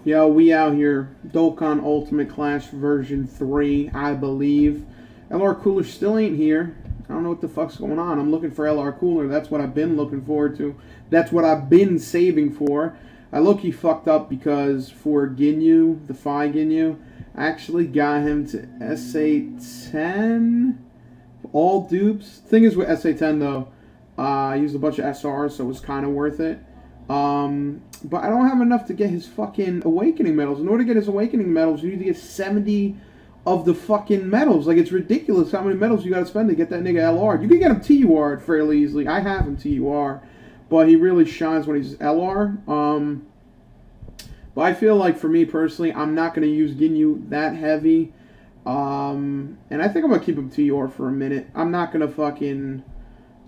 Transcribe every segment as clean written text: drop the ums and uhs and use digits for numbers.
Yo, we out here. Dokkan Ultimate Clash version 3, I believe. LR Cooler still ain't here. I don't know what the fuck's going on. I'm looking for LR Cooler. That's what I've been looking forward to. That's what I've been saving for. I low-key fucked up because for Ginyu, the Phi Ginyu, I actually got him to SA10. All dupes. Thing is with SA10 though, I used a bunch of SRs, so it was kind of worth it. But I don't have enough to get his fucking Awakening medals. In order to get his Awakening medals, you need to get 70 of the fucking medals. Like, it's ridiculous how many medals you gotta spend to get that nigga LR. You can get him TUR'd fairly easily. I have him TUR, but he really shines when he's LR. But I feel like, for me personally, I'm not going to use Ginyu that heavy. And I think I'm going to keep him TUR for a minute. I'm not going to fucking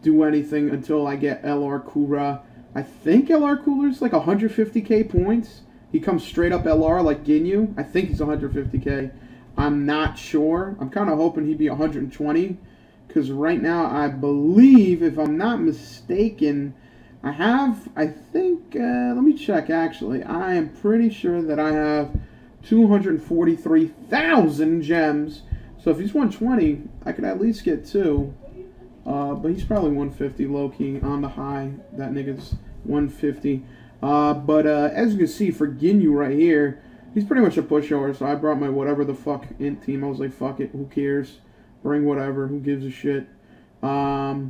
do anything until I get LR Kura. I think LR Cooler's like 150k points. He comes straight up LR like Ginyu. I think he's 150k. I'm not sure. I'm kind of hoping he'd be 120. Because right now, I believe, if I'm not mistaken, I think, let me check actually. I am pretty sure that I have 243,000 gems. So if he's 120, I could at least get 2. But he's probably 150 low-key on the high. That nigga's 150. As you can see for Ginyu right here, he's pretty much a pushover. So I brought my whatever the fuck int team. I was like, fuck it, who cares? Bring whatever, who gives a shit? I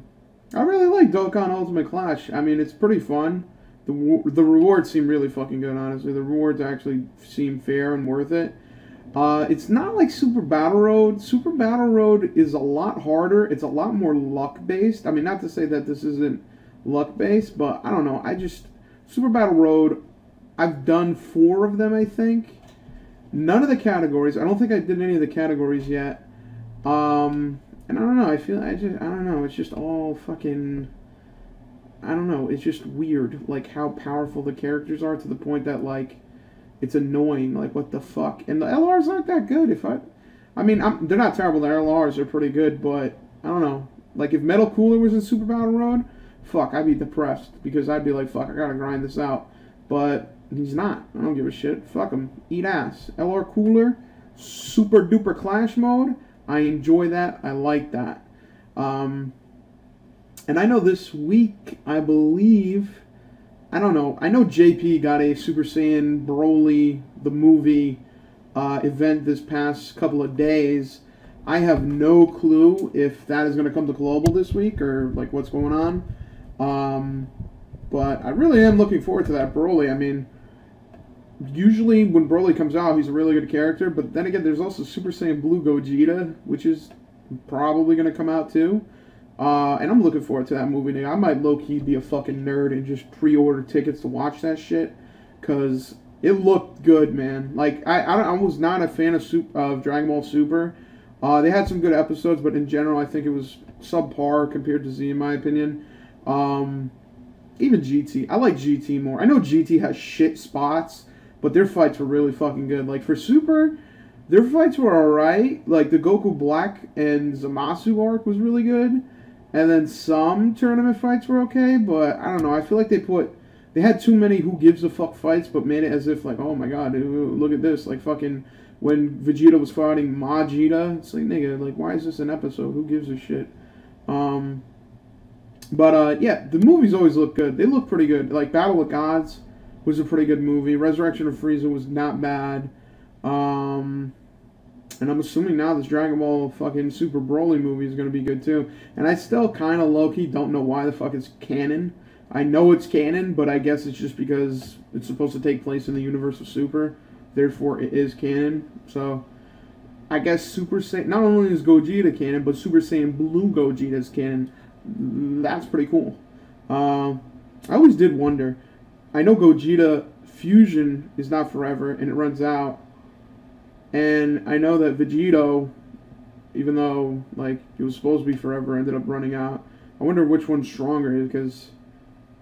really like Dokkan Ultimate Clash. I mean, it's pretty fun. The rewards seem really fucking good, honestly. The rewards actually seem fair and worth it. It's not like Super Battle Road. Super Battle Road is a lot harder. It's a lot more luck-based. I mean, not to say that this isn't luck-based, but I don't know. Super Battle Road, I've done 4 of them, I think. None of the categories. I don't think I did any of the categories yet. And I don't know. I don't know. It's just all fucking... I don't know. It's just weird, like, how powerful the characters are to the point that, like, it's annoying. Like, what the fuck? And the LRs aren't that good. I mean, they're not terrible. The LRs are pretty good, but I don't know. Like, if Metal Cooler was in Super Battle Road, fuck, I'd be depressed because I'd be like, fuck, I gotta grind this out. But he's not. I don't give a shit. Fuck him. Eat ass. LR Cooler, super duper clash mode. I enjoy that. I like that. And I know this week, I believe, I don't know, I know JP got a Super Saiyan Broly, the movie, event this past couple of days. I have no clue if that is going to come to Global this week or, like, what's going on. But I really am looking forward to that Broly. I mean, usually when Broly comes out, he's a really good character. But then again, there's also Super Saiyan Blue Gogeta, which is probably going to come out too. And I'm looking forward to that movie. Nigga. I might low-key be a fucking nerd and just pre-order tickets to watch that shit. Because it looked good, man. Like, I was not a fan of Dragon Ball Super. They had some good episodes, but in general, I think it was subpar compared to Z, in my opinion. Even GT. I like GT more. I know GT has shit spots, but their fights were really fucking good. Like, for Super, their fights were alright. Like, the Goku Black and Zamasu arc was really good. And then some tournament fights were okay, but I don't know. I feel like they had too many who gives a fuck fights, but made it as if, like, oh my god, dude, look at this. Like, fucking, when Vegeta was fighting Majida, it's like, nigga, like, why is this an episode? Who gives a shit? Yeah, the movies always look good. They look pretty good. Like, Battle of Gods was a pretty good movie. Resurrection of Frieza was not bad. And I'm assuming now this Dragon Ball fucking Super Broly movie is going to be good too. And I still kind of low-key don't know why the fuck it's canon. I know it's canon, but I guess it's just because it's supposed to take place in the universe of Super. Therefore, it is canon. So, I guess Super Saiyan... Not only is Gogeta canon, but Super Saiyan Blue Gogeta is canon. That's pretty cool. I always did wonder. I know Gogeta Fusion is not forever, and it runs out. And I know that Vegito, even though, like, he was supposed to be forever, ended up running out. I wonder which one's stronger, because,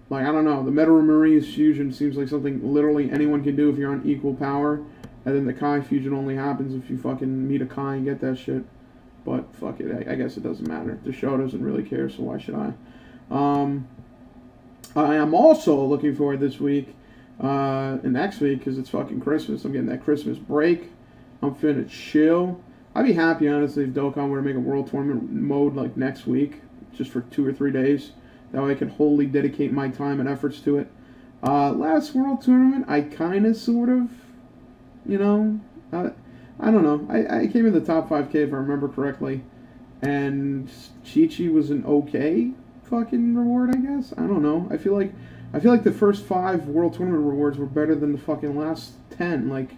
like, I don't know. The Metal Marie's fusion seems like something literally anyone can do if you're on equal power. And then the Kai fusion only happens if you fucking meet a Kai and get that shit. But, fuck it, I guess it doesn't matter. The show doesn't really care, so why should I? I am also looking forward this week And next week, because it's fucking Christmas, I'm getting that Christmas break. I'm finna chill. I'd be happy, honestly, if Dokkan were to make a World Tournament mode like next week, just for 2 or 3 days. That way I can wholly dedicate my time and efforts to it. Last World Tournament, I kind of, sort of, you know, I don't know. I came in the top 5K, if I remember correctly. And Chi-Chi was an okay fucking reward, I guess. I don't know. I feel like the first 5 World Tournament rewards were better than the fucking last 10. Like,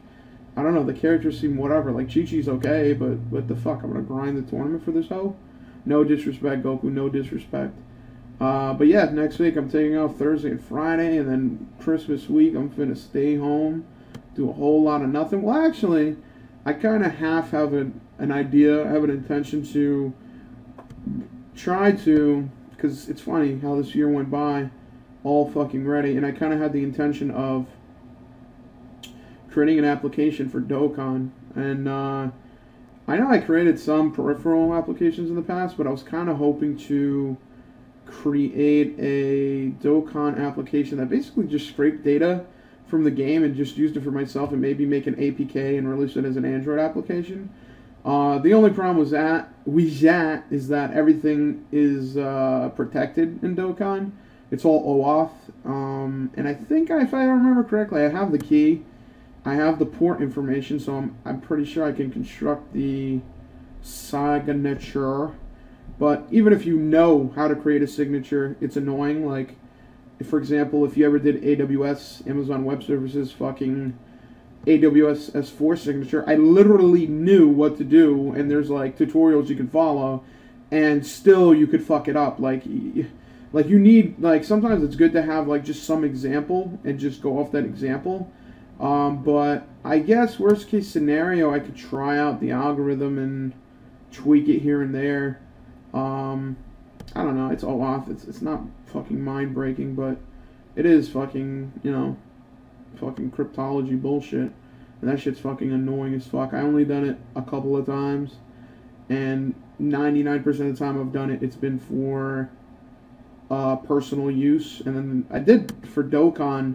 I don't know, the characters seem whatever. Like, Chi-Chi's okay, but what the fuck? I'm gonna grind the tournament for this hoe? No disrespect, Goku, no disrespect. But yeah, next week I'm taking off Thursday and Friday, and then Christmas week I'm finna stay home, do a whole lot of nothing. Well, actually, I kind of half have an idea, I have an intention to try to, because it's funny how this year went by all fucking ready, and I kind of had the intention of creating an application for Dokkan, and I know I created some peripheral applications in the past, but I was kind of hoping to create a Dokkan application that basically just scraped data from the game and just used it for myself, and maybe make an APK and release it as an Android application. The only problem with that is that everything is protected in Dokkan. It's all OAuth, and I think, if I remember correctly, I have the key, I have the port information, so I'm pretty sure I can construct the signature. But even if you know how to create a signature, it's annoying. Like, for example, if you ever did AWS, Amazon Web Services, fucking AWS S4 signature, I literally knew what to do, and there's like tutorials you can follow, and still you could fuck it up. Like you need, like, sometimes it's good to have like just some example and just go off that example. But I guess worst case scenario, I could try out the algorithm and tweak it here and there. I don't know, it's OAuth, it's not fucking mind-breaking, but it is fucking, you know, fucking cryptology bullshit, and that shit's fucking annoying as fuck. I only done it a couple of times, and 99% of the time I've done it, it's been for personal use, and then I did for Dokkan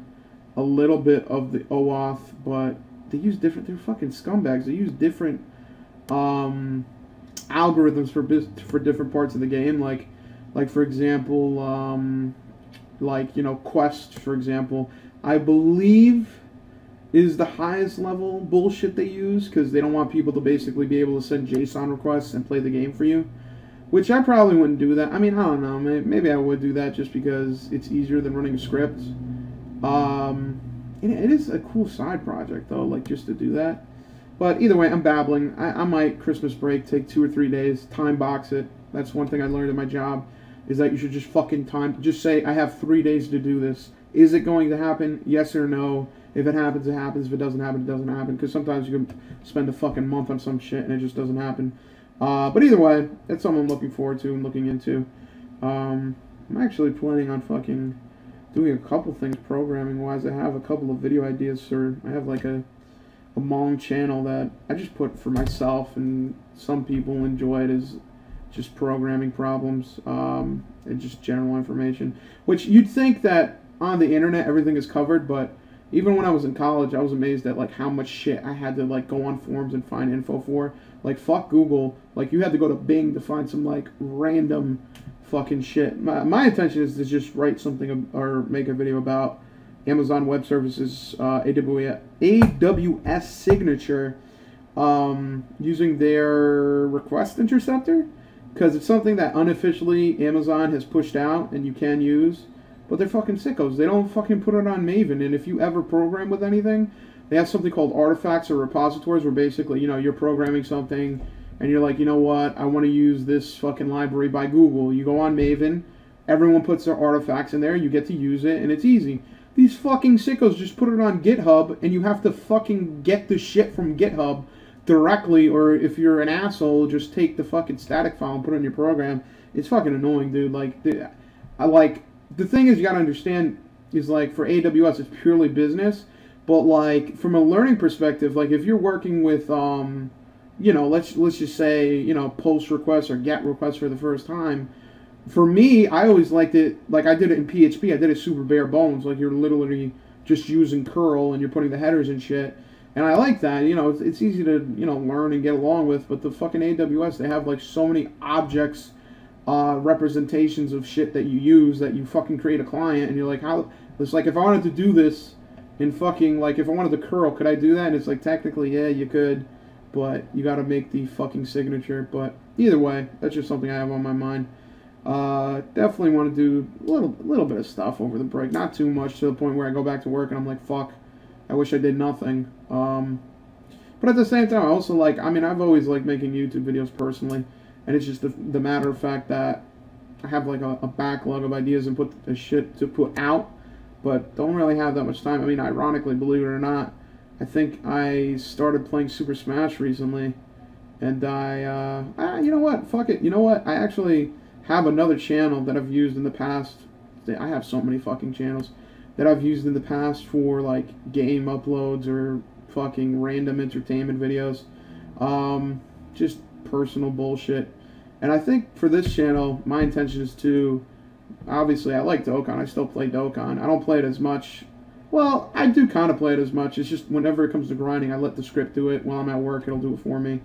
a little bit of the OAuth, but they use different, they're fucking scumbags, they use different algorithms for different parts of the game, like for example, like, you know, Quest, for example, I believe is the highest level bullshit they use, because they don't want people to basically be able to send JSON requests and play the game for you, which I probably wouldn't do that. I mean, I don't know, maybe I would do that just because it's easier than running a script. It is a cool side project though, like, just to do that. But either way, I'm babbling. I might Christmas break, take 2 or 3 days, time box it. That's one thing I learned in my job, is that you should just fucking just say, I have 3 days to do this. Is it going to happen? Yes or no? If it happens, it happens. If it doesn't happen, it doesn't happen. Because sometimes you can spend a fucking month on some shit and it just doesn't happen. But either way, that's something I'm looking forward to and looking into. I'm actually planning on fucking doing a couple things programming-wise. I have a couple of video ideas, I have like a Mong channel that I just put for myself, and some people enjoy it as just programming problems, and just general information, which you'd think that on the internet everything is covered, but even when I was in college, I was amazed at like how much shit I had to like go on forums and find info for. Like, fuck Google, like, you had to go to Bing to find some like random fucking shit. My intention is to just write something or make a video about Amazon Web Services, AWS signature, using their request interceptor, because it's something that unofficially Amazon has pushed out and you can use, but they're fucking sickos. They don't fucking put it on Maven, and if you ever program with anything, they have something called artifacts or repositories, where basically, you know, you're programming something and you're like, you know what, I want to use this fucking library by Google. You go on Maven, everyone puts their artifacts in there, you get to use it, and it's easy. These fucking sickos just put it on GitHub, and you have to fucking get the shit from GitHub directly, or if you're an asshole, just take the fucking static file and put it in your program. It's fucking annoying, dude. Like, the thing is, you gotta understand, is like, for AWS, it's purely business, but like, from a learning perspective, like, if you're working with, you know, let's just say, you know, post requests or GET requests for the first time, for me, I always liked it, like, I did it in PHP, I did it super bare bones, like, you're literally just using curl and you're putting the headers and shit. And I like that, you know, it's easy to, you know, learn and get along with, but the fucking AWS, they have, like, so many objects, representations of shit that you use that you fucking create a client, and you're like, how, it's like, if I wanted to do this in fucking, like, if I wanted to curl, could I do that? And it's like, technically, yeah, you could, but you gotta make the fucking signature. But either way, that's just something I have on my mind. Definitely want to do a little bit of stuff over the break, not too much to the point where I go back to work and I'm like, fuck, I wish I did nothing. But at the same time, I also like, I mean, I've always liked making YouTube videos personally, and it's just the matter of fact that I have like a backlog of ideas and put the shit to put out, but don't really have that much time. I mean, ironically, believe it or not, I think I started playing Super Smash recently, and you know what, fuck it, you know what, I actually have another channel that I've used in the past. I have so many fucking channels that I've used in the past for like game uploads or fucking random entertainment videos, just personal bullshit. And I think for this channel, my intention is to, obviously I like Dokkan, I still play Dokkan, I don't play it as much, well, I do kind of play it as much, it's just whenever it comes to grinding, I let the script do it. While I'm at work, it'll do it for me.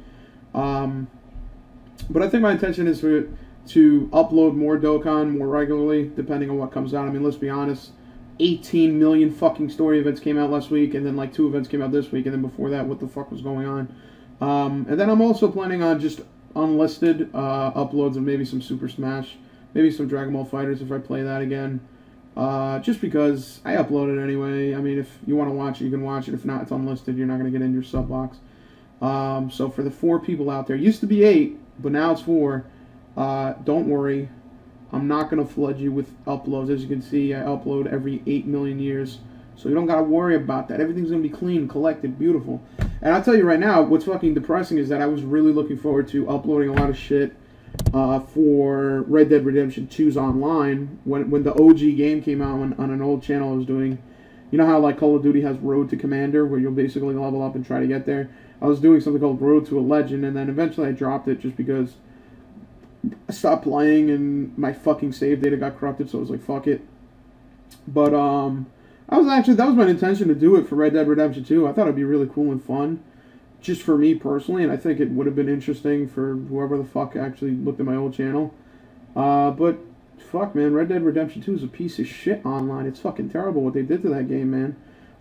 But I think my intention is to upload more Dokkan more regularly, depending on what comes out. I mean, let's be honest, 18 million fucking story events came out last week, and then like 2 events came out this week, and then before that, what the fuck was going on? And then I'm also planning on just unlisted uploads of maybe some Super Smash, maybe some Dragon Ball FighterZ if I play that again. Just because I upload it anyway. I mean, if you want to watch it, you can watch it. If not, it's unlisted. You're not going to get in your sub box. So for the 4 people out there, it used to be 8, but now it's 4. Don't worry. I'm not going to flood you with uploads. As you can see, I upload every 8 million years. So you don't got to worry about that. Everything's going to be clean, collected, beautiful. And I'll tell you right now, what's fucking depressing is that I was really looking forward to uploading a lot of shit for Red Dead Redemption 2's online. When the OG game came out on an old channel I was doing, you know how like Call of Duty has Road to Commander, where you'll basically level up and try to get there? I was doing something called Road to a Legend, and then eventually I dropped it just because I stopped playing and my fucking save data got corrupted, so I was like, fuck it. But that was my intention to do it for Red Dead Redemption 2. I thought it'd be really cool and fun, just for me personally, and I think it would have been interesting for whoever the fuck actually looked at my old channel. But fuck, man, Red Dead Redemption 2 is a piece of shit online. It's fucking terrible what they did to that game, man.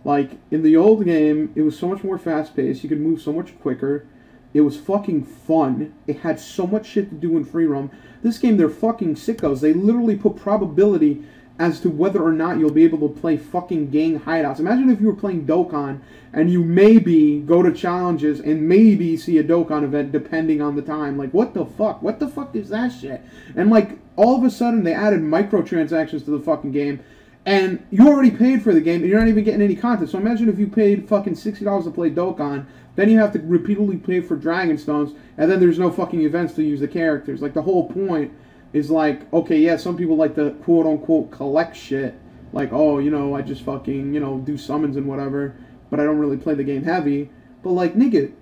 Like, in the old game, it was so much more fast-paced. You could move so much quicker. It was fucking fun. It had so much shit to do in free roam. This game, they're fucking sickos. They literally put probability as to whether or not you'll be able to play fucking gang hideouts. Imagine if you were playing Dokkan and you maybe go to challenges and maybe see a Dokkan event depending on the time. Like, what the fuck? What the fuck is that shit? And, like, all of a sudden they added microtransactions to the fucking game, and you already paid for the game and you're not even getting any content. So imagine if you paid fucking $60 to play Dokkan, then you have to repeatedly pay for Dragon Stones, and then there's no fucking events to use the characters. Like, the whole point is like, okay, yeah, some people like to quote-unquote collect shit. Like, oh, you know, I just fucking, you know, do summons and whatever, but I don't really play the game heavy. But, like, nigga,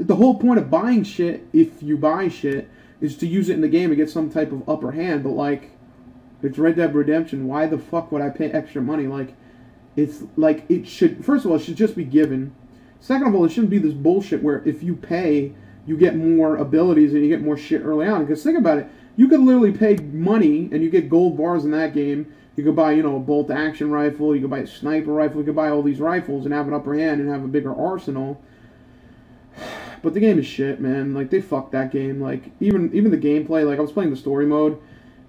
the whole point of buying shit, if you buy shit, is to use it in the game and get some type of upper hand. But, like, it's Red Dead Redemption. Why the fuck would I pay extra money? Like, it's, like, it should, first of all, it should just be given. Second of all, it shouldn't be this bullshit where if you pay, you get more abilities and you get more shit early on. Because think about it. You could literally pay money and you get gold bars in that game. You could buy, you know, a bolt-action rifle. You could buy a sniper rifle. You could buy all these rifles and have an upper hand and have a bigger arsenal. But the game is shit, man. Like, they fucked that game. Like, even the gameplay. Like, I was playing the story mode,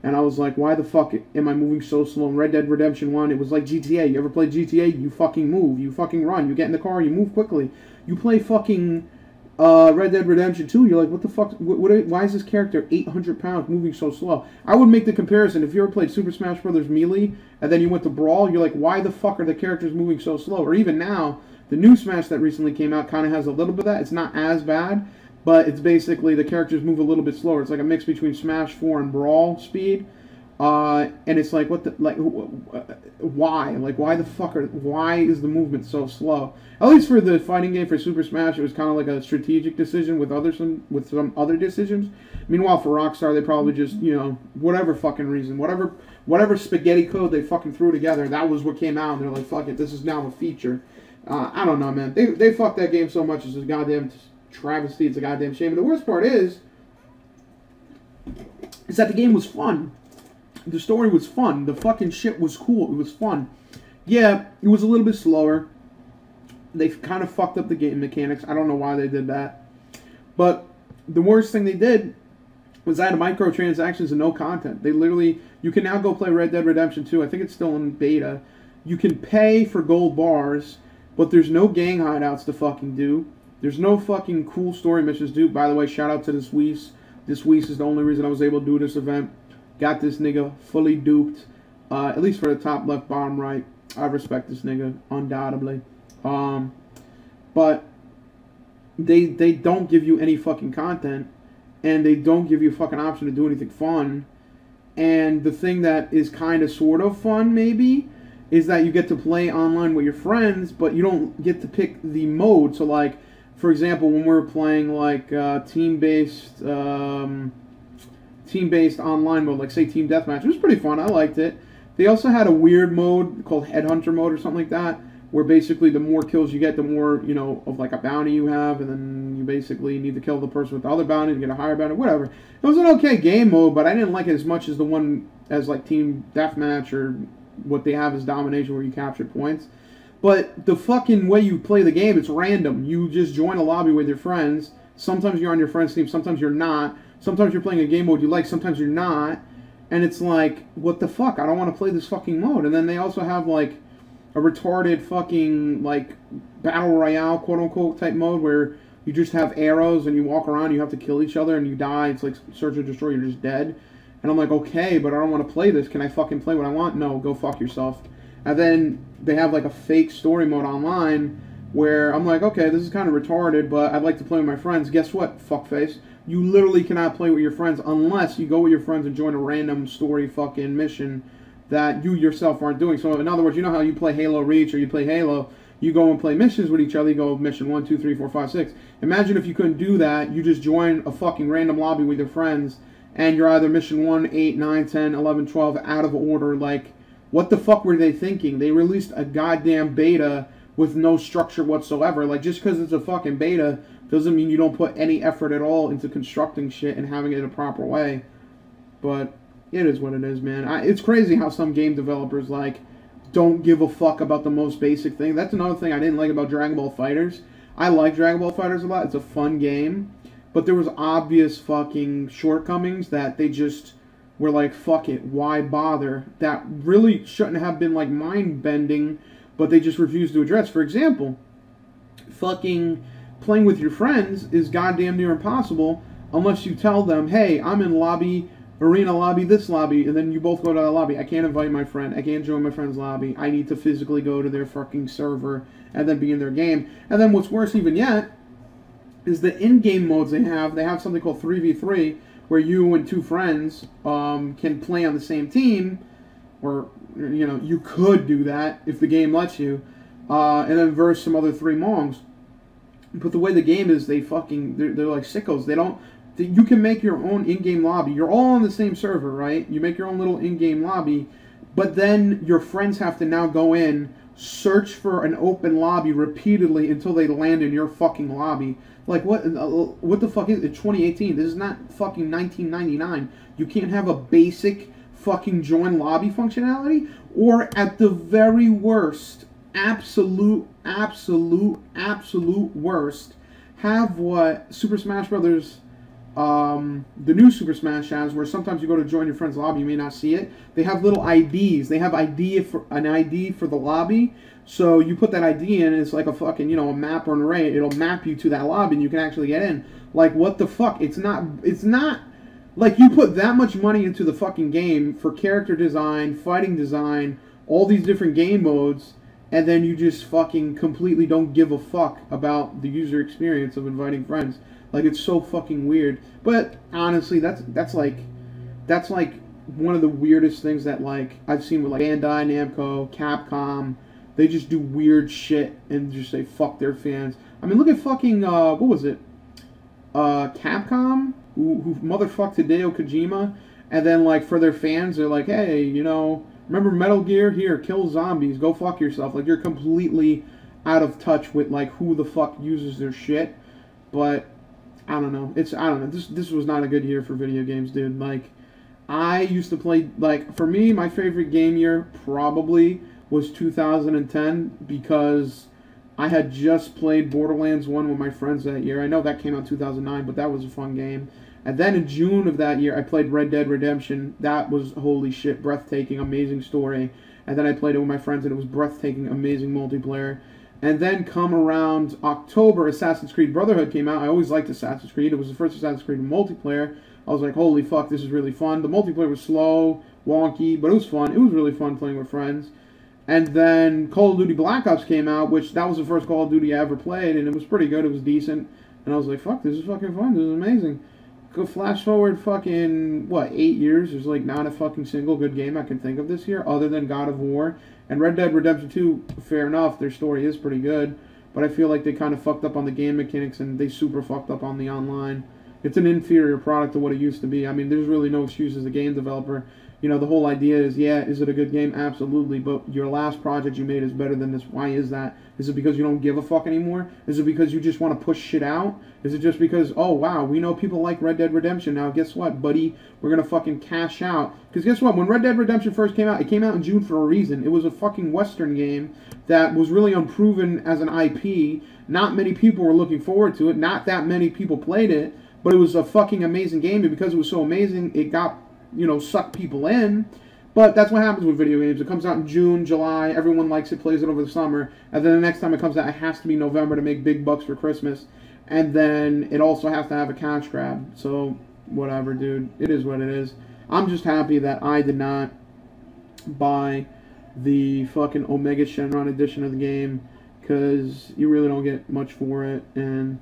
and I was like, why the fuck am I moving so slow? In Red Dead Redemption 1, it was like GTA. You ever play GTA? You fucking move. You fucking run. You get in the car. You move quickly. You play fucking Red Dead Redemption 2, you're like, what the fuck? Why is this character 800 pounds moving so slow? I would make the comparison. If you ever played Super Smash Bros. Melee, and then you went to Brawl, you're like, why the fuck are the characters moving so slow? Or even now, the new Smash that recently came out kind of has a little bit of that. It's not as bad, but it's basically the characters move a little bit slower. It's like a mix between Smash 4 and Brawl speed. And it's like, what the, like, why? Like, why the fuck why is the movement so slow? At least for the fighting game for Super Smash, it was kind of like a strategic decision with some other decisions. Meanwhile, for Rockstar, they probably just, you know, whatever fucking reason, whatever spaghetti code they fucking threw together, that was what came out, and they're like, fuck it, this is now a feature. I don't know, man. They fucked that game so much, it's a goddamn travesty, it's a goddamn shame. And the worst part is that the game was fun. The story was fun. The fucking shit was cool. It was fun. Yeah, it was a little bit slower. They kind of fucked up the game mechanics. I don't know why they did that. But the worst thing they did was add microtransactions and no content. They literally, you can now go play Red Dead Redemption 2. I think it's still in beta. You can pay for gold bars, but there's no gang hideouts to fucking do. There's no fucking cool story missions to do. By the way, shout out to this Weiss. This Weiss is the only reason I was able to do this event. Got this nigga fully duped, at least for the top left, bottom right. I respect this nigga, undoubtedly. But they don't give you any fucking content, and they don't give you a fucking option to do anything fun. And the thing that is kind of sort of fun, maybe, is that you get to play online with your friends, but you don't get to pick the mode. So, like, for example, when we're playing, like, team-based online mode, like, say, Team Deathmatch, it was pretty fun. I liked it. They also had a weird mode called Headhunter mode or something like that, where basically the more kills you get, the more, you know, of, like, a bounty you have, and then you basically need to kill the person with the other bounty to get a higher bounty, whatever. It was an okay game mode, but I didn't like it as much as the one as, like, Team Deathmatch or what they have is Domination, where you capture points. But the fucking way you play the game, it's random. You just join a lobby with your friends. Sometimes you're on your friend's team, sometimes you're not. Sometimes you're playing a game mode you like, sometimes you're not. And it's like, what the fuck? I don't want to play this fucking mode. And then they also have, like, a retarded fucking, like, battle royale, quote-unquote, type mode where you just have arrows and you walk around, you have to kill each other, and you die. It's like search or destroy, you're just dead. And I'm like, okay, but I don't want to play this. Can I fucking play what I want? No, go fuck yourself. And then they have, like, a fake story mode online where I'm like, okay, this is kind of retarded, but I'd like to play with my friends. Guess what, fuckface? You literally cannot play with your friends unless you go with your friends and join a random story fucking mission that you yourself aren't doing. So, in other words, you know how you play Halo Reach or you play Halo, you go and play missions with each other, you go mission 1, 2, 3, 4, 5, 6. Imagine if you couldn't do that, you just join a fucking random lobby with your friends, and you're either mission 1, 8, 9, 10, 11, 12, out of order. Like, what the fuck were they thinking? They released a goddamn beta with no structure whatsoever. Like, just because it's a fucking beta doesn't mean you don't put any effort at all into constructing shit and having it a proper way. But it is what it is, man. It's crazy how some game developers, like, don't give a fuck about the most basic thing. That's another thing I didn't like about Dragon Ball FighterZ. I like Dragon Ball FighterZ a lot. It's a fun game. But there was obvious fucking shortcomings that they just were like, fuck it, why bother? That really shouldn't have been, like, mind-bending, but they just refused to address. For example, fucking playing with your friends is goddamn near impossible unless you tell them, hey, I'm in lobby, arena lobby, this lobby, and then you both go to that lobby. I can't invite my friend. I can't join my friend's lobby. I need to physically go to their fucking server and then be in their game. And then what's worse even yet is the in-game modes they have something called 3v3, where you and two friends can play on the same team, or, you know, you could do that if the game lets you, and then verse some other three mongs. But the way the game is, they're like sickos. You can make your own in-game lobby. You're all on the same server, right? You make your own little in-game lobby, but then your friends have to now go in, search for an open lobby repeatedly until they land in your fucking lobby. Like, what the fuck is it? 2018. This is not fucking 1999. You can't have a basic fucking join lobby functionality? Or at the very worst, absolute worst, have what Super Smash Brothers, the new Super Smash has, where sometimes you go to join your friend's lobby, you may not see it. They have little IDs. They have an ID for the lobby. So you put that ID in, and it's like a fucking, you know, a map or an array. It'll map you to that lobby, and you can actually get in. Like, what the fuck? It's not, like, you put that much money into the fucking game for character design, fighting design, all these different game modes, and then you just fucking completely don't give a fuck about the user experience of inviting friends. Like, it's so fucking weird. But honestly, that's like one of the weirdest things that, like, I've seen with, like, Bandai, Namco, Capcom. They just do weird shit and just say fuck their fans. I mean, look at fucking, what was it? Capcom, who motherfucked Hideo Kojima, and then, like, for their fans, they're like, hey, you know, remember Metal Gear? Here, kill zombies, go fuck yourself. Like, you're completely out of touch with, like, who the fuck uses their shit. But I don't know. I don't know. This was not a good year for video games, dude. Like, I used to play, like, for me, my favorite game year probably was 2010, because I had just played Borderlands 1 with my friends that year. I know that came out in 2009, but that was a fun game. And then in June of that year, I played Red Dead Redemption. That was, holy shit, breathtaking, amazing story. And then I played it with my friends, and it was breathtaking, amazing multiplayer. And then come around October, Assassin's Creed Brotherhood came out. I always liked Assassin's Creed. It was the first Assassin's Creed multiplayer. I was like, holy fuck, this is really fun. The multiplayer was slow, wonky, but it was fun. It was really fun playing with friends. And then Call of Duty Black Ops came out, which that was the first Call of Duty I ever played, and it was pretty good. It was decent. And I was like, fuck, this is fucking fun. This is amazing. Go flash forward fucking, what, 8 years? There's like not a fucking single good game I can think of this year other than God of War. And Red Dead Redemption 2, fair enough, their story is pretty good. But I feel like they kind of fucked up on the game mechanics, and they super fucked up on the online. It's an inferior product to what it used to be. I mean, there's really no excuse as a game developer. You know, the whole idea is, yeah, is it a good game? Absolutely. But your last project you made is better than this. Why is that? Is it because you don't give a fuck anymore? Is it because you just want to push shit out? Is it just because, oh, wow, we know people like Red Dead Redemption now. Guess what, buddy? We're going to fucking cash out. Because guess what? When Red Dead Redemption first came out, it came out in June for a reason. It was a fucking Western game that was really unproven as an IP. Not many people were looking forward to it. Not that many people played it. But it was a fucking amazing game. And because it was so amazing, it got, you know, suck people in. But that's what happens with video games. It comes out in June, July, everyone likes it, plays it over the summer, and then the next time it comes out, it has to be November to make big bucks for Christmas. And then it also has to have a cash grab. So, whatever, dude. It is what it is. I'm just happy that I did not buy the fucking Omega Shenron edition of the game, because you really don't get much for it, and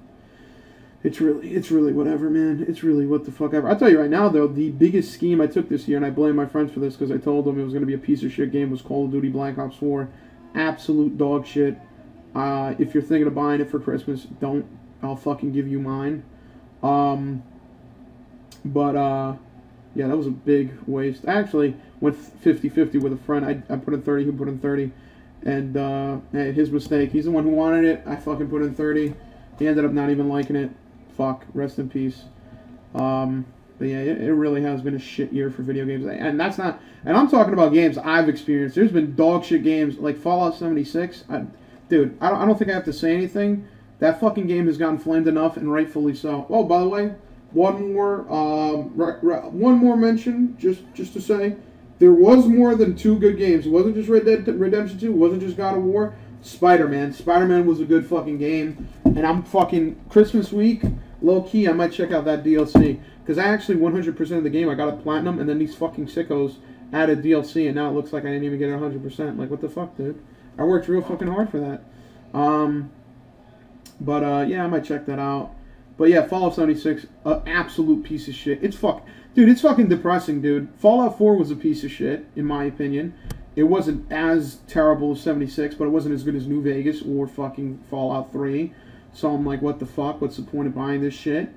it's really whatever, man. It's really what the fuck ever. I'll tell you right now, though, the biggest scheme I took this year, and I blame my friends for this because I told them it was going to be a piece of shit game, was Call of Duty Black Ops 4. Absolute dog shit. If you're thinking of buying it for Christmas, don't. I'll fucking give you mine. Yeah, that was a big waste. I actually went 50-50 with a friend. I put in 30, he put in 30. And, hey, his mistake. He's the one who wanted it. I fucking put in 30. He ended up not even liking it. Fuck, rest in peace. But yeah, it really has been a shit year for video games, and that's not. And I'm talking about games I've experienced. There's been dog shit games like Fallout 76. Dude, I don't think I have to say anything. That fucking game has gotten flamed enough, and rightfully so. Oh, by the way, one more mention, just to say, there was more than 2 good games. It wasn't just Red Dead Redemption 2. It wasn't just God of War. Spider-Man. Spider-Man was a good fucking game. And I'm fucking, Christmas week, low-key, I might check out that DLC. Because I actually, 100% of the game, I got a platinum, and then these fucking sickos added DLC, and now it looks like I didn't even get it 100%. Like, what the fuck, dude? I worked real fucking hard for that. Yeah, I might check that out. But yeah, Fallout 76, absolute piece of shit. It's fucking depressing, dude. Fallout 4 was a piece of shit, in my opinion. It wasn't as terrible as 76, but it wasn't as good as New Vegas or fucking Fallout 3. So I'm like, what the fuck? What's the point of buying this shit?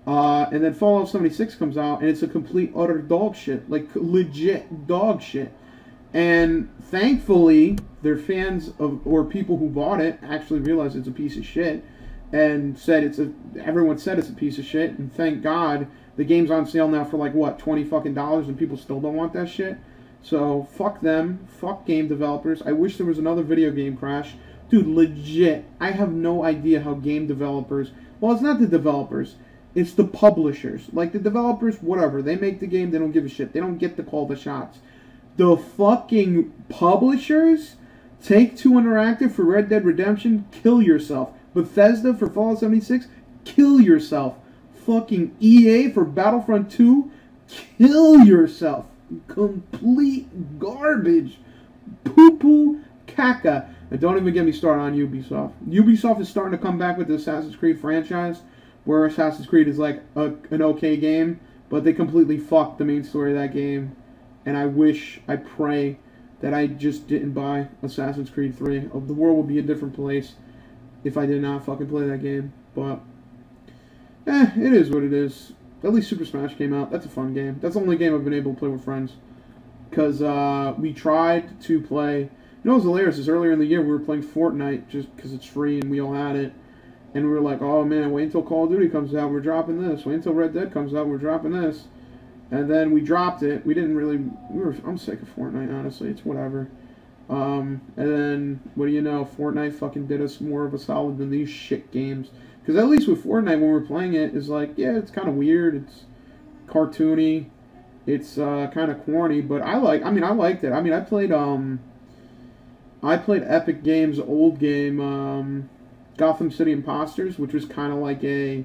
And then Fallout 76 comes out, and it's a complete, utter dog shit. Like, legit dog shit. And thankfully, their fans or people who bought it actually realized it's a piece of shit. And said everyone said it's a piece of shit. And thank God, the game's on sale now for like, what, $20 fucking dollars, and people still don't want that shit. So, fuck them. Fuck game developers. I wish there was another video game crash. Dude, legit. I have no idea how game developers... Well, it's not the developers. It's the publishers. Like, the developers, whatever. They make the game, they don't give a shit. They don't get to call the shots. The fucking publishers? Take-Two Interactive for Red Dead Redemption? Kill yourself. Bethesda for Fallout 76? Kill yourself. Fucking EA for Battlefront 2? Kill yourself. Complete garbage. Poo-poo caca. And don't even get me started on Ubisoft. Ubisoft is starting to come back with the Assassin's Creed franchise, where Assassin's Creed is like an okay game, but they completely fucked the main story of that game. and I pray that I just didn't buy Assassin's Creed 3. The world would be a different place if I did not fucking play that game. But, it is what it is. At least Super Smash came out. That's a fun game. That's the only game I've been able to play with friends. Because we tried to play... You know what's hilarious is earlier in the year we were playing Fortnite just because it's free and we all had it. And we were like, oh man, wait until Call of Duty comes out, we're dropping this. Wait until Red Dead comes out, we're dropping this. And then we dropped it. We didn't really... I'm sick of Fortnite, honestly. It's whatever. And then, what do you know? Fortnite fucking did us more of a solid than these shit games. Because at least with Fortnite, when we're playing it, it's like, yeah, it's kind of weird. It's cartoony. It's kind of corny. But I liked it. I mean, I played Epic Games' old game, Gotham City Imposters, which was kind of like a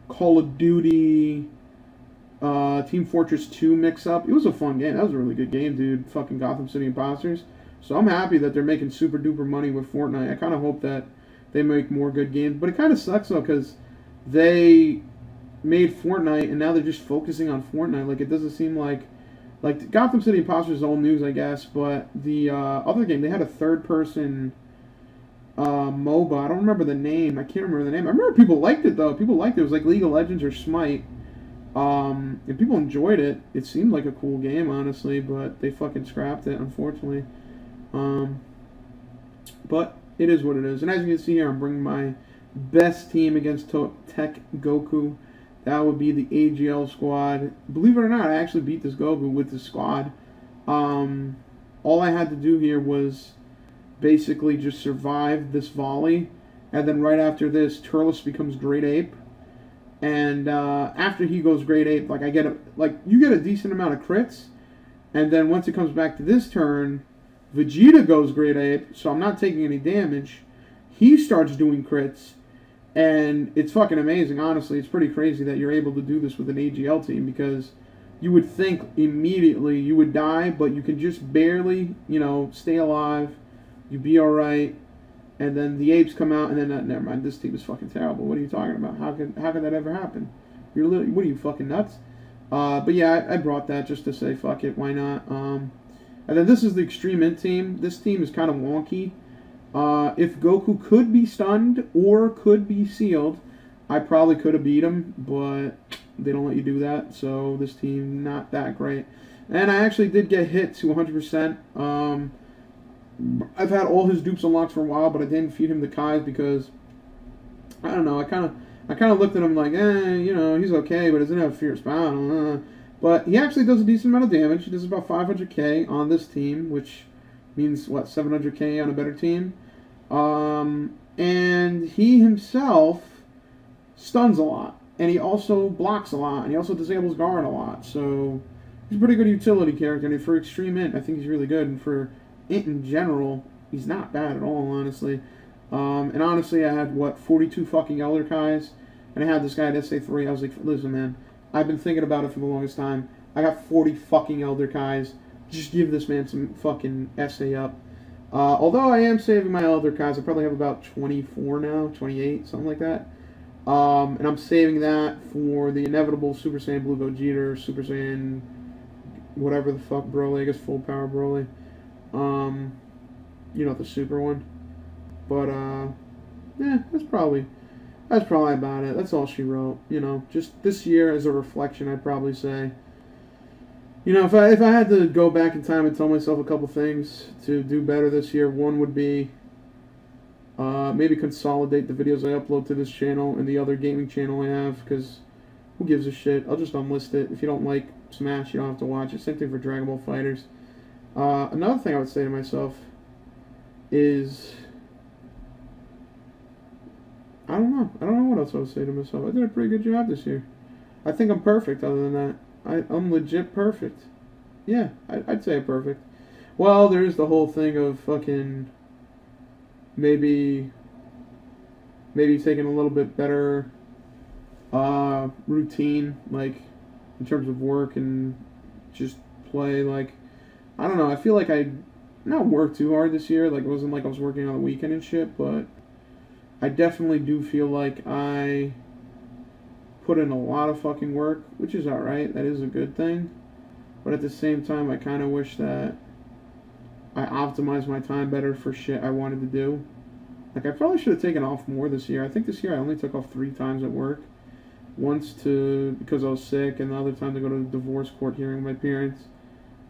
Call of Duty... Team Fortress 2 mix-up. It was a fun game. That was a really good game, dude. Fucking Gotham City Imposters. So I'm happy that they're making super duper money with Fortnite. I kind of hope that they make more good games. But it kind of sucks, though, because they made Fortnite, and now they're just focusing on Fortnite. Like, it doesn't seem like Gotham City Imposters is old news, I guess, but the other game, they had a third-person MOBA. I don't remember the name. I can't remember the name. I remember people liked it, though. People liked it. It was like League of Legends or Smite. And people enjoyed it. It seemed like a cool game, honestly, but they fucking scrapped it, unfortunately. But it is what it is. And as you can see here, I'm bringing my best team against Tech Goku. That would be the AGL squad. Believe it or not, I actually beat this Goku with the squad. All I had to do here was basically just survive this volley, and then right after this, Turles becomes Great Ape. And after he goes Great Ape, like you get a decent amount of crits, and then once it comes back to this turn, Vegeta goes Great Ape, so I'm not taking any damage. He starts doing crits, and it's fucking amazing. Honestly, it's pretty crazy that you're able to do this with an AGL team, because you would think immediately you would die, but you can just barely, stay alive. You'd be all right. And then the apes come out, and then never mind. This team is fucking terrible. What are you talking about? How could that ever happen? What are you, fucking nuts? But yeah, I brought that just to say fuck it, why not? And then this is the Extreme Int team. This team is kind of wonky. If Goku could be stunned or could be sealed, I probably could have beat him, but they don't let you do that. So this team not that great. And I actually did get hit to 100%. I've had all his dupes unlocked for a while, but I didn't feed him the Kais because I don't know. I kind of looked at him like, he's okay, but doesn't have Fierce Bound. But he actually does a decent amount of damage. He does about 500k on this team, which means what, 700k on a better team. And he himself stuns a lot, and he also blocks a lot, and he also disables guard a lot. So he's a pretty good utility character, and for Extreme Int, I think he's really good, and for Int in general, he's not bad at all, honestly. And honestly, I had, 42 fucking Elder Kais, and I had this guy at SA3. I was like, listen, man, I've been thinking about it for the longest time. I got 40 fucking Elder Kais. Just give this man some fucking SA up. Although I am saving my Elder Kais, I probably have about 24 now, 28, something like that. And I'm saving that for the inevitable Super Saiyan Blue Gogeta, Super Saiyan, whatever the fuck Broly, I guess Full Power Broly. The super one. But, that's probably about it. That's all she wrote. Just this year as a reflection, I'd probably say, if I had to go back in time and tell myself a couple things to do better this year, one would be, maybe consolidate the videos I upload to this channel and the other gaming channel I have, because who gives a shit? I'll just unlist it. If you don't like Smash, you don't have to watch it. Same thing for Dragon Ball FighterZ. Another thing I would say to myself is, I don't know what else I would say to myself. I did a pretty good job this year. I think I'm perfect other than that. I'm legit perfect. Yeah, I'd say perfect. Well, there's the whole thing of fucking maybe taking a little bit better routine, like in terms of work and just play. Like, I don't know, I feel like I not worked too hard this year. Like, it wasn't like I was working on the weekend and shit, but I definitely do feel like I put in a lot of fucking work, which is alright. That is a good thing. But at the same time, I kind of wish that I optimized my time better for shit I wanted to do. Like, I probably should have taken off more this year. I think this year I only took off 3 times at work. Once because I was sick, and the other time to go to the divorce court hearing with my parents.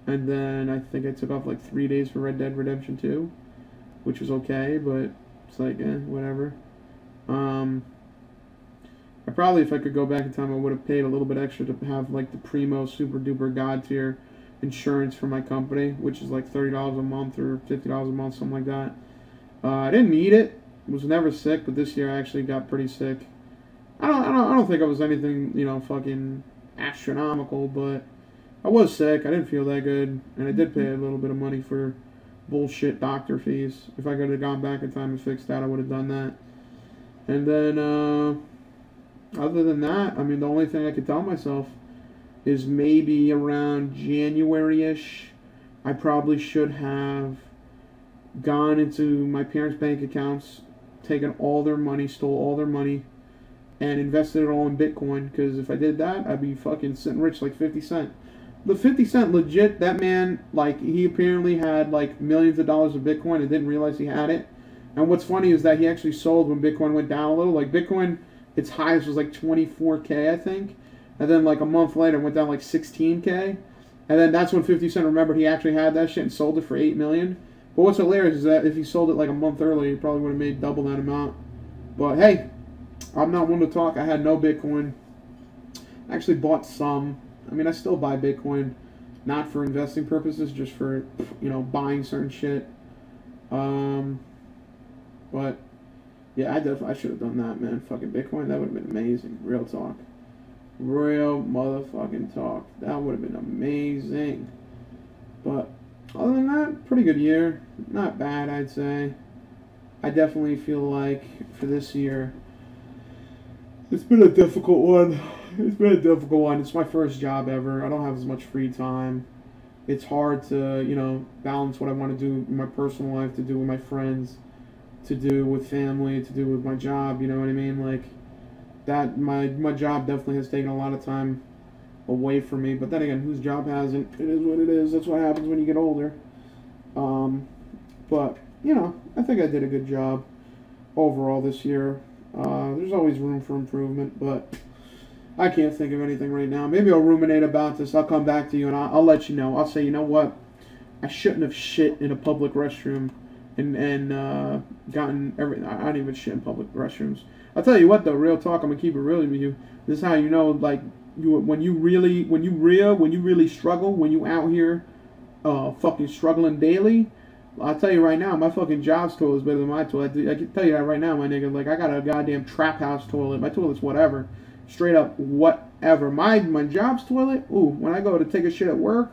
And then I think I took off like 3 days for Red Dead Redemption 2, which was okay, but it's like, whatever. I probably, if I could go back in time, I would have paid a little bit extra to have like the primo super duper god tier insurance for my company, which is like $30 a month or $50 a month, something like that. I didn't need it. Was never sick, but this year I actually got pretty sick. I don't think I was anything, fucking astronomical, but I was sick. I didn't feel that good, and I did pay a little bit of money for bullshit doctor fees. If I could have gone back in time and fixed that, I would have done that. And then, other than that, I mean, the only thing I could tell myself is maybe around January-ish, I probably should have gone into my parents' bank accounts, taken all their money, stole all their money, and invested it all in Bitcoin, because if I did that, I'd be fucking sitting rich like 50 Cent. The 50 Cent, legit, that man, like, he apparently had, like, millions of dollars of Bitcoin and didn't realize he had it. And what's funny is that he actually sold when Bitcoin went down a little. Like, Bitcoin, its highest was, like, 24K, I think. And then, like, a month later, it went down, like, 16K. And then that's when 50 Cent remembered he actually had that shit and sold it for $8 million. But what's hilarious is that if he sold it, like, a month earlier, he probably would have made double that amount. But, hey, I'm not one to talk. I had no Bitcoin. I actually bought some. I mean, I still buy Bitcoin, not for investing purposes, just for, buying certain shit. But, yeah, I should have done that, man. Fucking Bitcoin, that would have been amazing. Real talk. Real motherfucking talk. That would have been amazing. But, other than that, pretty good year. Not bad, I'd say. I definitely feel like, for this year, it's been a difficult one. It's been a difficult one. It's my first job ever. I don't have as much free time. It's hard to, balance what I want to do in my personal life, to do with my friends, to do with family, to do with my job, you know what I mean? Like, that, my job definitely has taken a lot of time away from me. But then again, whose job hasn't? It is what it is. That's what happens when you get older. But, I think I did a good job overall this year. There's always room for improvement, but I can't think of anything right now. Maybe I'll ruminate about this. I'll come back to you, and I'll let you know. I'll say, you know what? I shouldn't have shit in a public restroom and gotten everything. I don't even shit in public restrooms. I'll tell you what, though, real talk, I'm going to keep it real with you. This is how you know, like, when you really struggle, when you out here fucking struggling daily, I'll tell you right now, my fucking job's toilet is better than my toilet. I can tell you that right now, my nigga. Like, I got a goddamn trap house toilet. My toilet's whatever. Straight up whatever. My job's toilet, ooh, when I go to take a shit at work,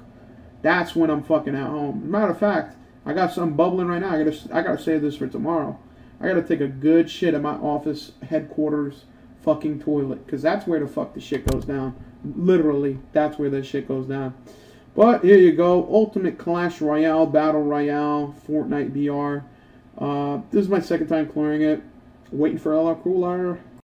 that's when I'm fucking at home. As a matter of fact, I got something bubbling right now. I gotta save this for tomorrow. I gotta take a good shit at my office headquarters fucking toilet, because that's where the fuck the shit goes down. Literally, that's where the shit goes down. But here you go, Ultimate Clash Royale, Battle Royale, Fortnite BR. This is my second time clearing it. Waiting for LR Cooler.